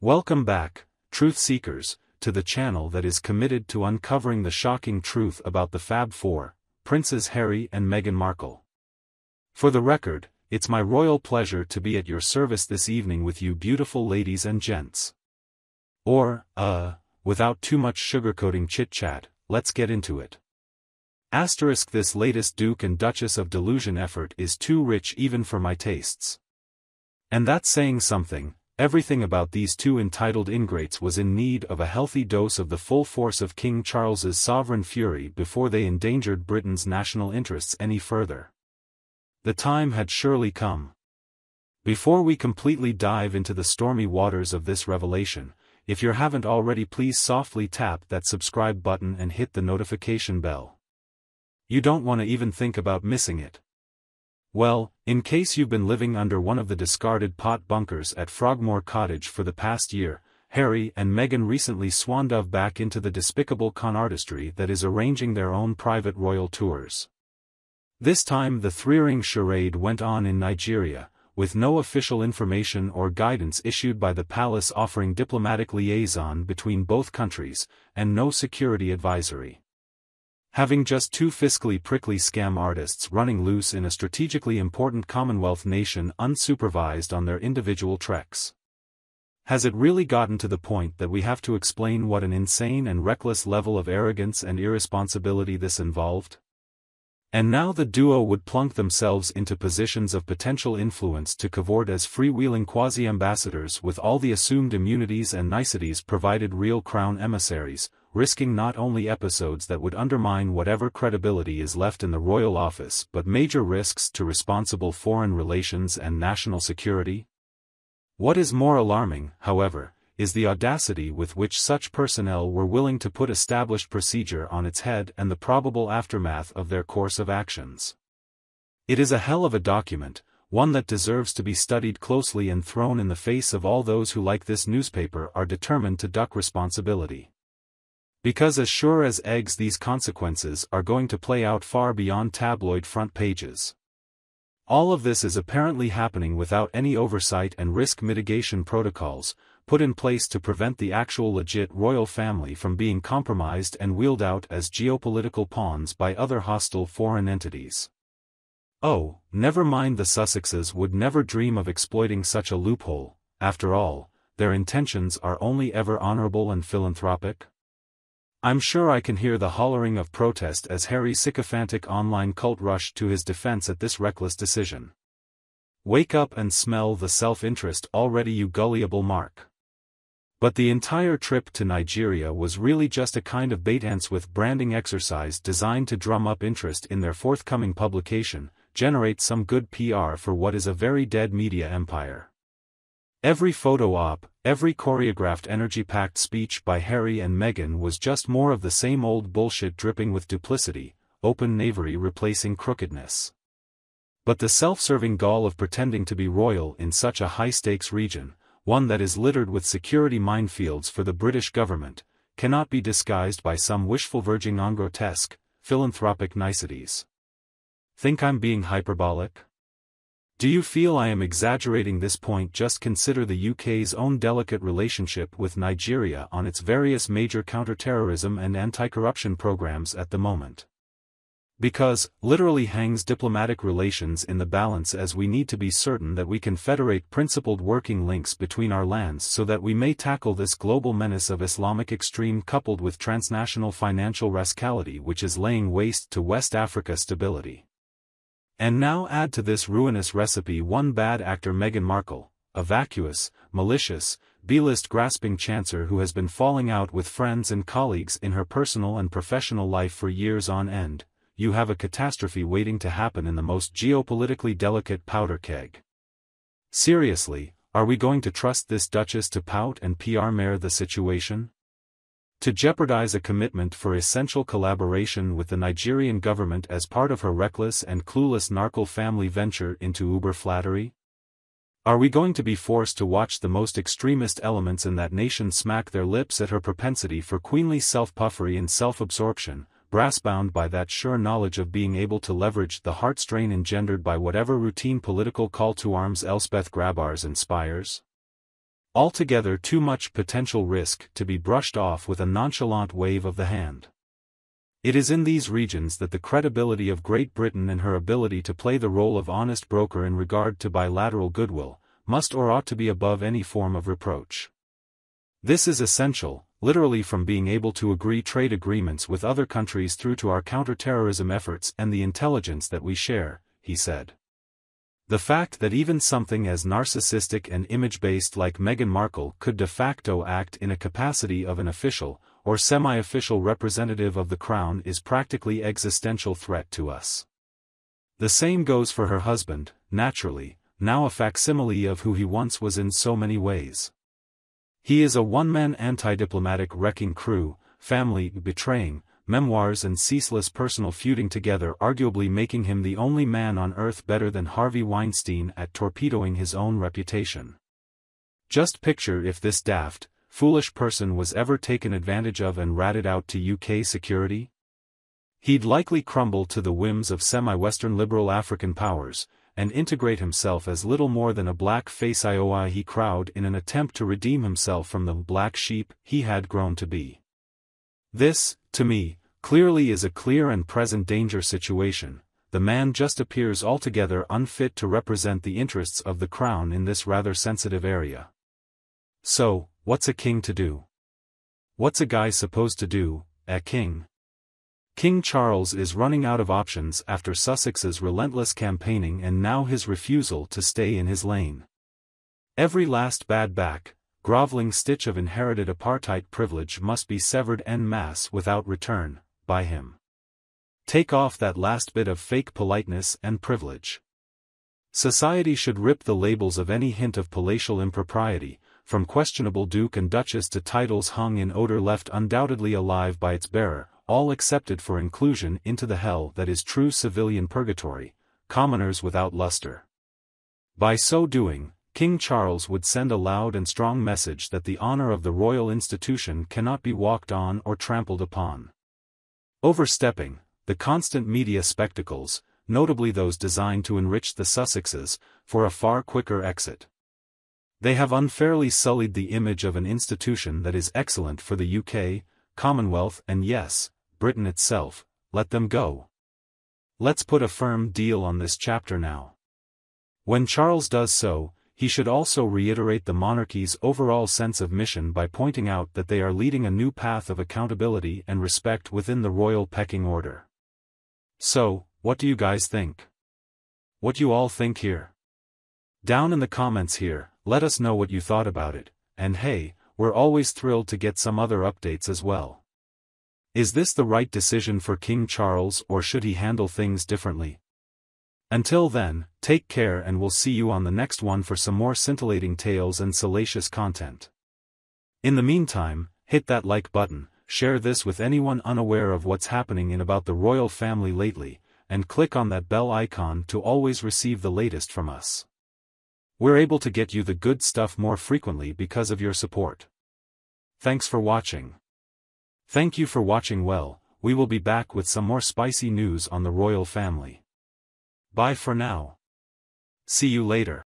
Welcome back, truth seekers, to the channel that is committed to uncovering the shocking truth about the Fab Four, Princes Harry and Meghan Markle. For the record, it's my royal pleasure to be at your service this evening with you beautiful ladies and gents. Or, without too much sugarcoating chit-chat, let's get into it. This latest Duke and Duchess of Delusion effort is too rich even for my tastes. And that's saying something. Everything about these two entitled ingrates was in need of a healthy dose of the full force of King Charles's sovereign fury before they endangered Britain's national interests any further. The time had surely come. Before we completely dive into the stormy waters of this revelation, if you haven't already, please softly tap that subscribe button and hit the notification bell. You don't want to even think about missing it. Well, in case you've been living under one of the discarded pot bunkers at Frogmore Cottage for the past year, Harry and Meghan recently swan-dove back into the despicable con artistry that is arranging their own private royal tours. This time the three-ring charade went on in Nigeria, with no official information or guidance issued by the palace offering diplomatic liaison between both countries, and no security advisory. Having just two fiscally prickly scam artists running loose in a strategically important Commonwealth nation unsupervised on their individual treks. Has it really gotten to the point that we have to explain what an insane and reckless level of arrogance and irresponsibility this involved? And now the duo would plunk themselves into positions of potential influence to cavort as freewheeling quasi-ambassadors with all the assumed immunities and niceties provided real crown emissaries, risking not only episodes that would undermine whatever credibility is left in the royal office but major risks to responsible foreign relations and national security? What is more alarming, however, is the audacity with which such personnel were willing to put established procedure on its head and the probable aftermath of their course of actions. It is a hell of a document, one that deserves to be studied closely and thrown in the face of all those who, like this newspaper, are determined to duck responsibility. Because as sure as eggs, these consequences are going to play out far beyond tabloid front pages. All of this is apparently happening without any oversight and risk mitigation protocols put in place to prevent the actual legit royal family from being compromised and wheeled out as geopolitical pawns by other hostile foreign entities. Oh, never mind, the Sussexes would never dream of exploiting such a loophole. After all, their intentions are only ever honorable and philanthropic. I'm sure I can hear the hollering of protest as Harry's sycophantic online cult rushed to his defense at this reckless decision. Wake up and smell the self-interest already, you gullible mark. But the entire trip to Nigeria was really just a kind of bait-ants with branding exercise designed to drum up interest in their forthcoming publication, generate some good PR for what is a very dead media empire. Every photo op, every choreographed energy-packed speech by Harry and Meghan was just more of the same old bullshit dripping with duplicity, open knavery replacing crookedness. But the self-serving gall of pretending to be royal in such a high-stakes region, one that is littered with security minefields for the British government, cannot be disguised by some wishful verging on grotesque, philanthropic niceties. Think I'm being hyperbolic? Do you feel I am exaggerating this point? Just consider the UK's own delicate relationship with Nigeria on its various major counter-terrorism and anti-corruption programs at the moment. Because, literally hangs diplomatic relations in the balance, as we need to be certain that we can federate principled working links between our lands so that we may tackle this global menace of Islamic extreme coupled with transnational financial rascality which is laying waste to West Africa stability. And now add to this ruinous recipe one bad actor, Meghan Markle, a vacuous, malicious, B-list grasping chancer who has been falling out with friends and colleagues in her personal and professional life for years on end. You have a catastrophe waiting to happen in the most geopolitically delicate powder keg. Seriously, are we going to trust this Duchess to pout and PR mare the situation? To jeopardize a commitment for essential collaboration with the Nigerian government as part of her reckless and clueless narco family venture into uber flattery? Are we going to be forced to watch the most extremist elements in that nation smack their lips at her propensity for queenly self-puffery and self-absorption, brass-bound by that sure knowledge of being able to leverage the heart-strain engendered by whatever routine political call-to-arms Elspeth Grabbars inspires? Altogether too much potential risk to be brushed off with a nonchalant wave of the hand. It is in these regions that the credibility of Great Britain and her ability to play the role of honest broker in regard to bilateral goodwill, must or ought to be above any form of reproach. This is essential, literally from being able to agree trade agreements with other countries through to our counter-terrorism efforts and the intelligence that we share, he said. The fact that even something as narcissistic and image-based like Meghan Markle could de facto act in a capacity of an official, or semi-official representative of the Crown is practically existential threat to us. The same goes for her husband, naturally, now a facsimile of who he once was in so many ways. He is a one-man anti-diplomatic wrecking crew, family betraying, memoirs and ceaseless personal feuding together, arguably making him the only man on earth better than Harvey Weinstein at torpedoing his own reputation. Just picture if this daft, foolish person was ever taken advantage of and ratted out to UK security? He'd likely crumble to the whims of semi-Western liberal African powers, and integrate himself as little more than a black-face IOI crowd in an attempt to redeem himself from the black sheep he had grown to be. This, to me, clearly is a clear and present danger situation. The man just appears altogether unfit to represent the interests of the Crown in this rather sensitive area. So, what's a king to do? What's a guy supposed to do, a king? King Charles is running out of options after Sussex's relentless campaigning and now his refusal to stay in his lane. Every last bad back, groveling stitch of inherited apartheid privilege must be severed en masse without return, by him. Take off that last bit of fake politeness and privilege. Society should rip the labels of any hint of palatial impropriety, from questionable duke and duchess to titles hung in odor left undoubtedly alive by its bearer, all accepted for inclusion into the hell that is true civilian purgatory, commoners without luster. By so doing, King Charles would send a loud and strong message that the honor of the royal institution cannot be walked on or trampled upon. Overstepping, the constant media spectacles, notably those designed to enrich the Sussexes, for a far quicker exit. They have unfairly sullied the image of an institution that is excellent for the UK, Commonwealth and yes, Britain itself. Let them go. Let's put a firm deal on this chapter now. When Charles does so, he should also reiterate the monarchy's overall sense of mission by pointing out that they are leading a new path of accountability and respect within the royal pecking order. So, what do you guys think? What you all think here? Down in the comments here, let us know what you thought about it, and hey, we're always thrilled to get some other updates as well. Is this the right decision for King Charles or should he handle things differently? Until then, take care and we'll see you on the next one for some more scintillating tales and salacious content. In the meantime, hit that like button, share this with anyone unaware of what's happening in about the royal family lately, and click on that bell icon to always receive the latest from us. We're able to get you the good stuff more frequently because of your support. Thanks for watching. Thank you for watching. Well, we will be back with some more spicy news on the royal family. Bye for now. See you later.